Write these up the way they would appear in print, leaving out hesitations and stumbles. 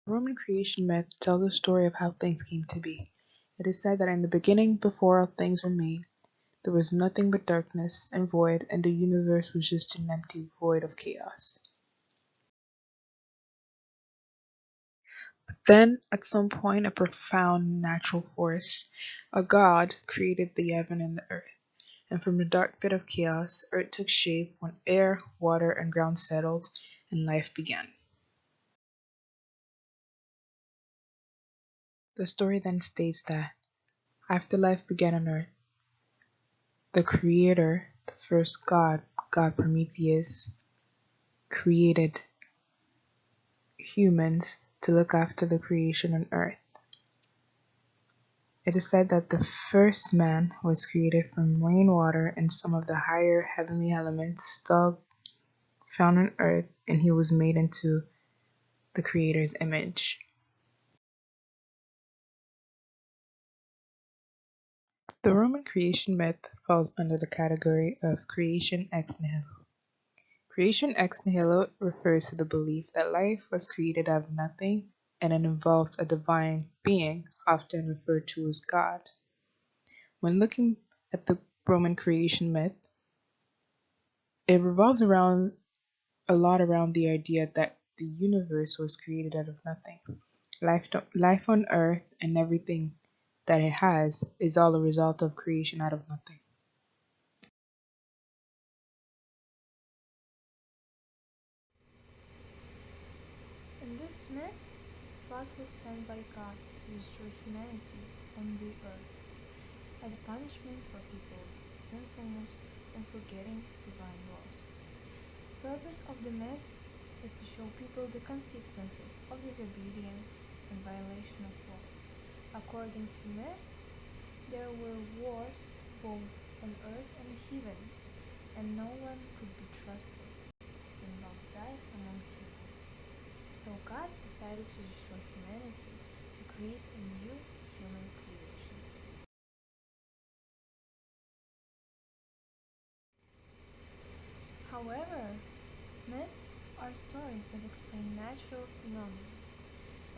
Roman creation myth tells the story of how things came to be. It is said that in the beginning, before all things were made, there was nothing but darkness and void, and the universe was just an empty void of chaos. Then, at some point, a profound natural force, a god, created the heaven and the earth. And from the dark pit of chaos, earth took shape when air, water, and ground settled, and life began. The story then states that after life began on earth, the creator, the first god, God Prometheus, created humans to look after the creation on earth. It is said that the first man was created from rainwater and some of the higher heavenly elements still found on earth, and he was made into the creator's image. The Roman creation myth falls under the category of creation ex nihilo. Creation ex nihilo refers to the belief that life was created out of nothing and it involved a divine being, often referred to as God. When looking at the Roman creation myth, it revolves around a lot around the idea that the universe was created out of nothing. Life on earth and everything that it has is all a result of creation out of nothing. In this myth, God was sent by God to destroy humanity on the earth as a punishment for people's sinfulness and forgetting divine laws. The purpose of the myth is to show people the consequences of disobedience and violation of laws. According to myth, there were wars both on earth and heaven, and no one could be trusted, and love died among humans. So God decided to destroy humanity to create a new human creation. However, myths are stories that explain natural phenomena.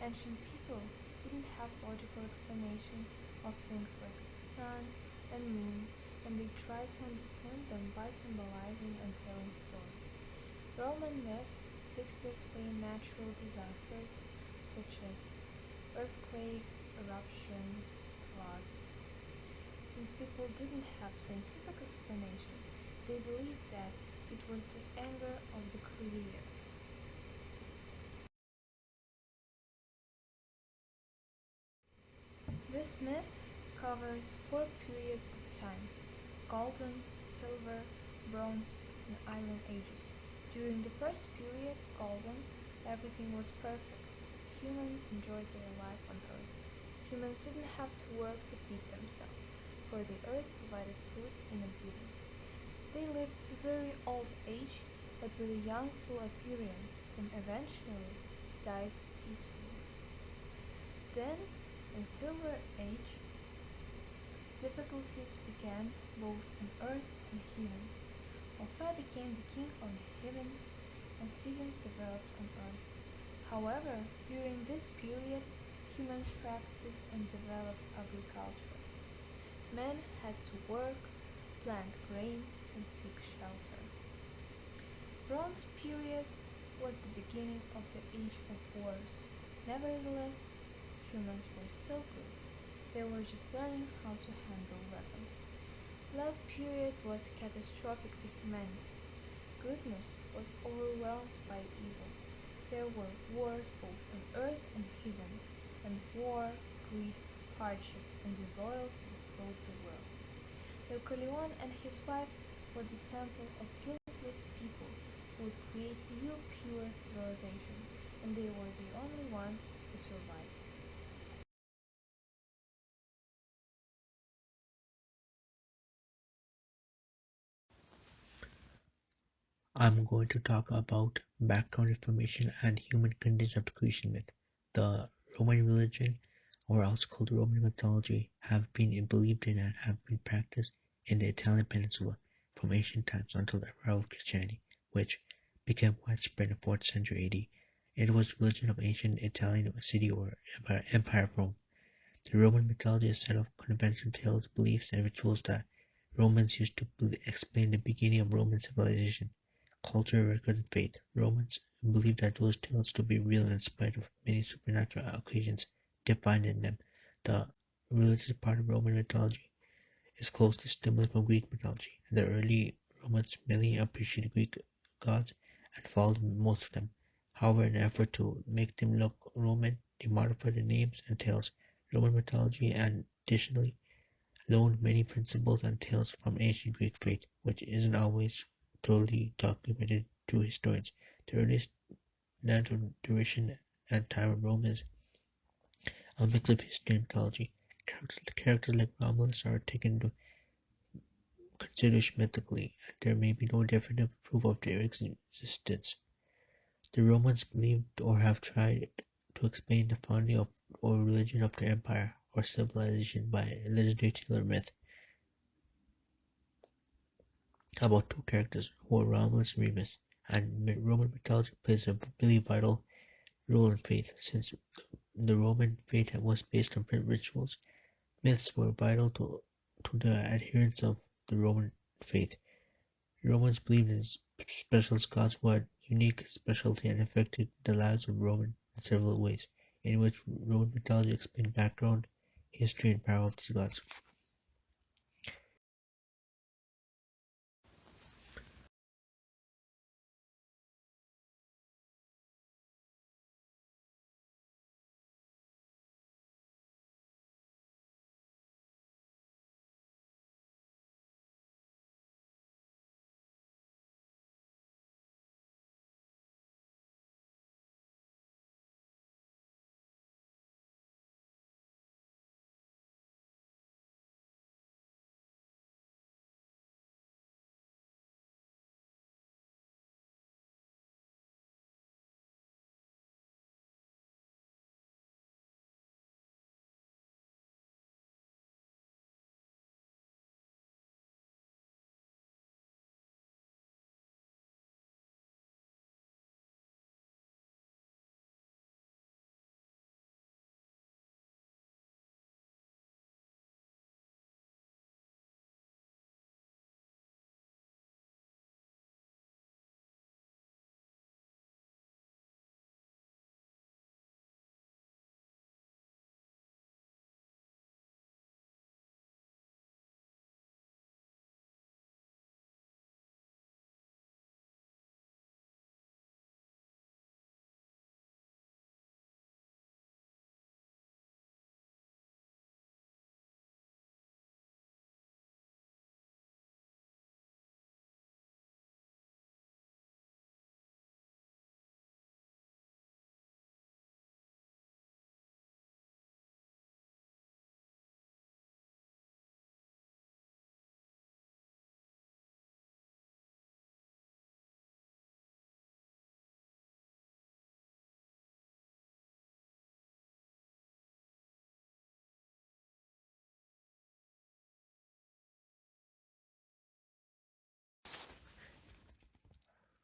Ancient people didn't have logical explanation of things like sun and moon, and they tried to understand them by symbolizing and telling stories. Roman myth seeks to explain natural disasters such as earthquakes, eruptions, floods. Since people didn't have scientific explanation, they believed that it was the anger of the Creator. This myth covers four periods of time: Golden, Silver, Bronze, and Iron Ages. During the first period, Golden, everything was perfect. Humans enjoyed their life on Earth. Humans didn't have to work to feed themselves, for the Earth provided food in abundance. They lived to very old age, but with a young full appearance, and eventually died peacefully. Then, in Silver Age, difficulties began both on earth and heaven. Alpha became the king of heaven, and seasons developed on earth. However, during this period, humans practiced and developed agriculture. Men had to work, plant grain, and seek shelter. Bronze period was the beginning of the age of wars. Nevertheless, humans were still good. They were just learning how to handle weapons. The last period was catastrophic to humanity. Goodness was overwhelmed by evil. There were wars both on earth and heaven, and war, greed, hardship, and disloyalty ruled the world. Herculeon and his wife were the sample of guiltless people who would create new pure civilization, and they were the only ones who survived. I'm going to talk about background information and human condition of creation myth. The Roman religion, or also called Roman mythology, have been believed in and have been practiced in the Italian peninsula from ancient times until the arrival of Christianity, which became widespread in the 4th century AD It was the religion of ancient Italian city or empire of Rome. The Roman mythology is set of conventional tales, beliefs, and rituals that Romans used to explain the beginning of Roman civilization, culture, records, and faith. Romans believed that those tales to be real in spite of many supernatural occasions defined in them. The religious part of Roman mythology is closely similar from Greek mythology. The early Romans mainly appreciated Greek gods and followed most of them. However, in an effort to make them look Roman, they modified the names and tales. Roman mythology additionally loaned many principles and tales from ancient Greek faith, which isn't always thoroughly documented to historians. The earliest land of duration and time of Rome is a mix of history and mythology. Characters like Romulus are taken into consideration mythically, and there may be no definitive proof of their existence. The Romans believed or have tried to explain the founding of or religion of their empire or civilization by legendary tale or myth about two characters who are Romulus and Remus, and Roman mythology plays a really vital role in faith, since the Roman faith was based on rituals. Myths were vital to the adherents of the Roman faith. Romans believed in special gods who had unique specialty and affected the lives of Romans in several ways, in which Roman mythology explained background, history, and power of these gods.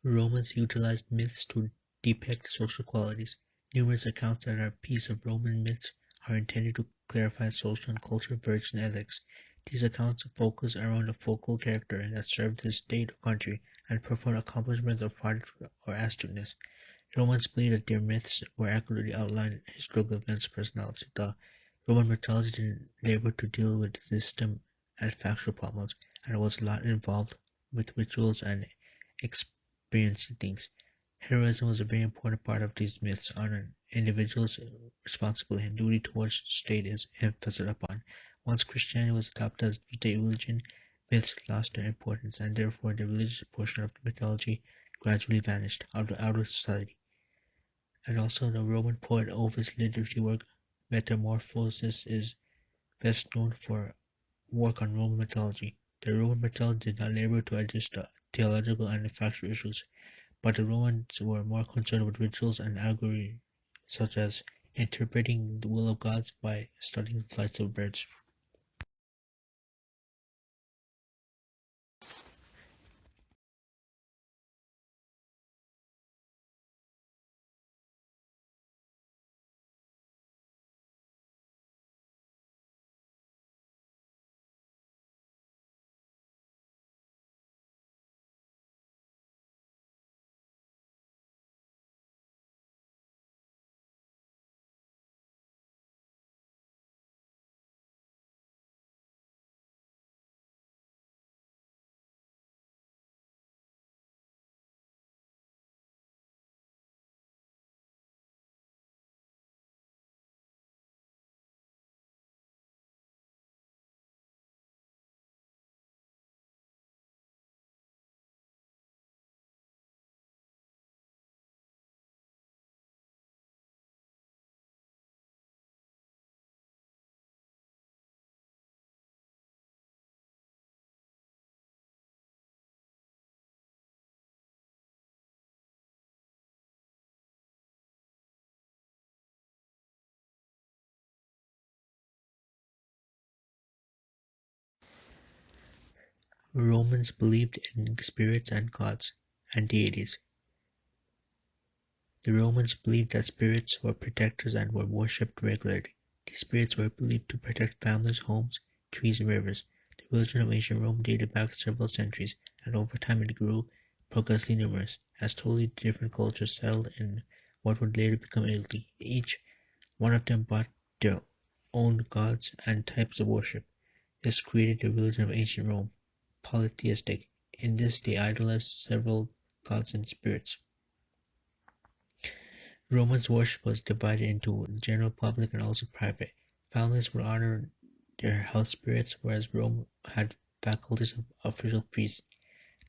Romans utilized myths to depict social qualities. Numerous accounts that are a piece of Roman myths are intended to clarify social and cultural virtues and ethics. These accounts focus around a focal character that served his state or country and performed accomplishments of art or astuteness. Romans believed that their myths were accurately outlined historical events and personalities. The Roman mythology didn't labor to deal with system and factual problems, and was a lot involved with rituals and experiencing things. Heroism was a very important part of these myths. On an individual's responsibility and duty towards the state is emphasized upon. Once Christianity was adopted as the state religion, myths lost their importance, and therefore the religious portion of the mythology gradually vanished out of society. And also the Roman poet Ovid's literary work Metamorphoses is best known for work on Roman mythology. The Roman mythology did not labor to address the theological and factual issues, but the Romans were more concerned with rituals and allegory, such as interpreting the will of gods by studying flights of birds. Romans believed in spirits and gods and deities. The Romans believed that spirits were protectors and were worshipped regularly. These spirits were believed to protect families, homes, trees, and rivers. The religion of ancient Rome dated back several centuries, and over time it grew progressively numerous, as totally different cultures settled in what would later become Italy. Each one of them brought their own gods and types of worship. This created the religion of ancient Rome, polytheistic. In this they idolized several gods and spirits. Romans' worship was divided into general, public, and also private. Families would honor their house spirits, whereas Rome had faculties of official priests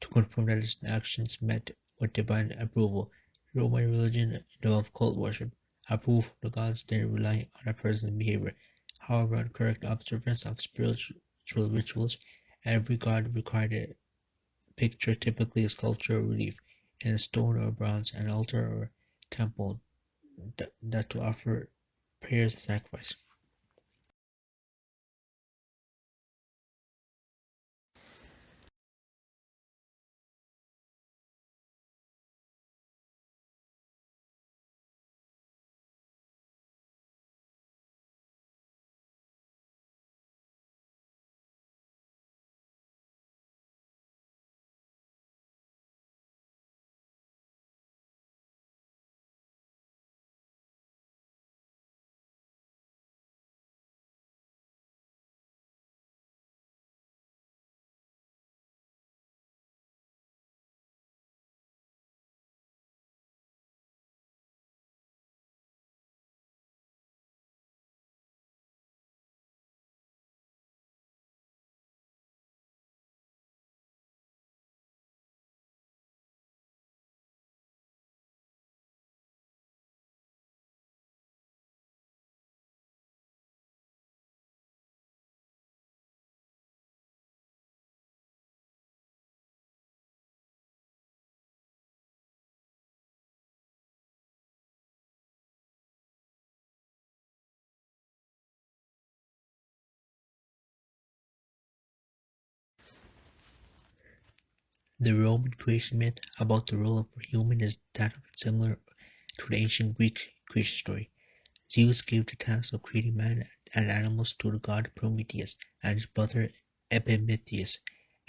to confirm that its actions met with divine approval. Roman religion involved cult worship, approval from the gods, then relying on a person's behavior. However, on correct observance of spiritual rituals, every god required a picture, typically a sculpture or relief, in stone or bronze, an altar or temple that to offer prayers and sacrifice. The Roman creation myth about the role of a human is that of similar to the ancient Greek creation story. Zeus gave the task of creating man and animals to the god Prometheus and his brother Epimetheus.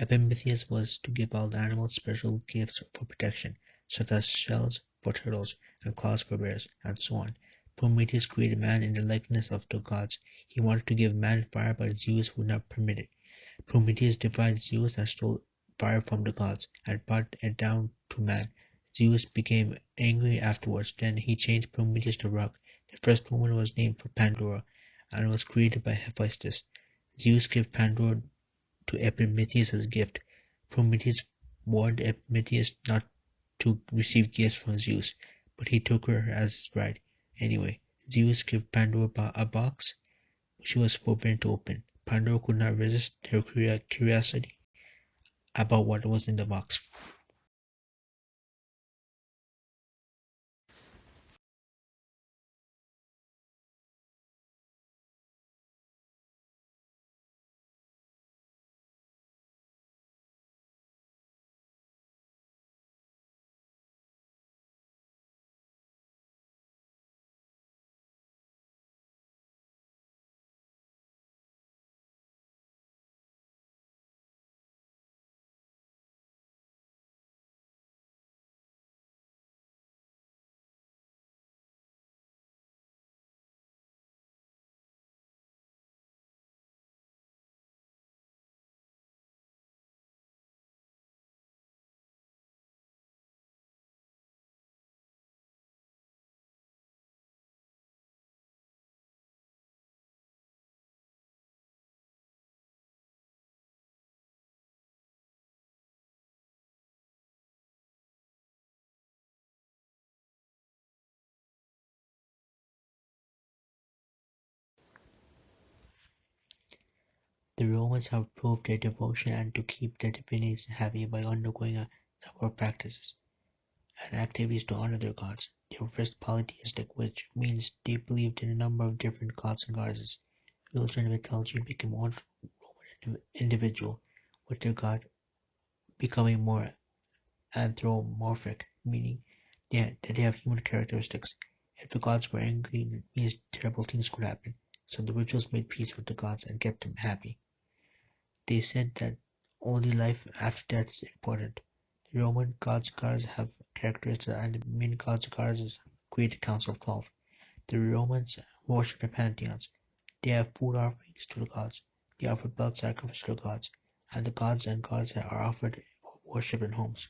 Epimetheus was to give all the animals special gifts for protection, such as shells for turtles and claws for bears, and so on. Prometheus created man in the likeness of the gods. He wanted to give man fire, but Zeus would not permit it. Prometheus defied Zeus and stole fire from the gods, and brought it down to man. Zeus became angry afterwards. Then he changed Prometheus to rock. The first woman was named Pandora, and was created by Hephaestus. Zeus gave Pandora to Epimetheus as a gift. Prometheus warned Epimetheus not to receive gifts from Zeus, but he took her as his bride. Anyway, Zeus gave Pandora a box she was forbidden to open. Pandora could not resist her curiosity about what was in the box. The Romans have proved their devotion and to keep their divinities happy by undergoing a number of practices and activities to honor their gods. They were first polytheistic, which means they believed in a number of different gods and goddesses. Religion and mythology became one Roman individual with their god becoming more anthropomorphic, meaning that they have human characteristics. If the gods were angry, it means terrible things could happen. So the rituals made peace with the gods and kept them happy. They said that only life after death is important. The Roman gods have characteristics, and the main gods create a council of 12. The Romans worship the pantheons. They have food offerings to the gods. They offer blood sacrifice to the gods, and the gods and gods are offered worship in homes.